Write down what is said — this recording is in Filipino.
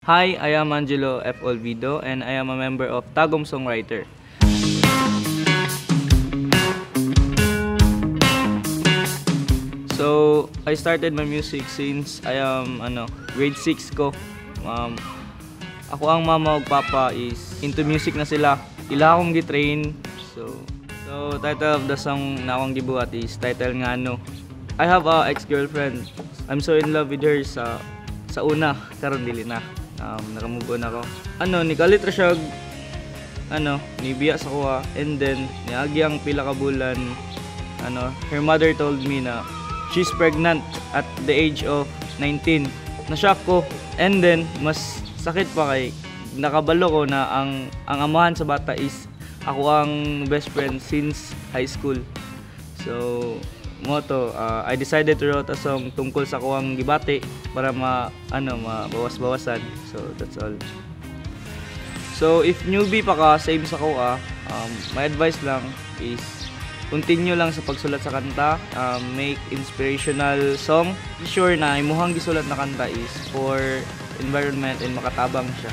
Hi, I am Angelo F. Olvido and I am a member of Tagum Songwriter. So, I started my music since I am grade 6 ko. Ako ang mama ug papa is into music na sila. Ila akong gitrain. So title of the song na akong gibuhat is title nga no. I have a ex-girlfriend. I'm so in love with her sa una, karon dili na. Nakamove on ako. Nikalit ra siya nibiya sa kuha and then niagi ang pila ka bulan. Her mother told me na she's pregnant at the age of 19. Na-shock ko and then mas sakit pa kay nakabalo ko na ang amahan sa bata is ako ang best friend since high school. So I decided to write a song tungkol sa kuwang gibati para mabawas-bawasan. So that's all. So if newbie pa ka same sa kuha, my advice lang is continue lang sa pagsulat sa kanta, make inspirational song. Be sure na imuhang gisulat na kanta is for environment and makatabang siya.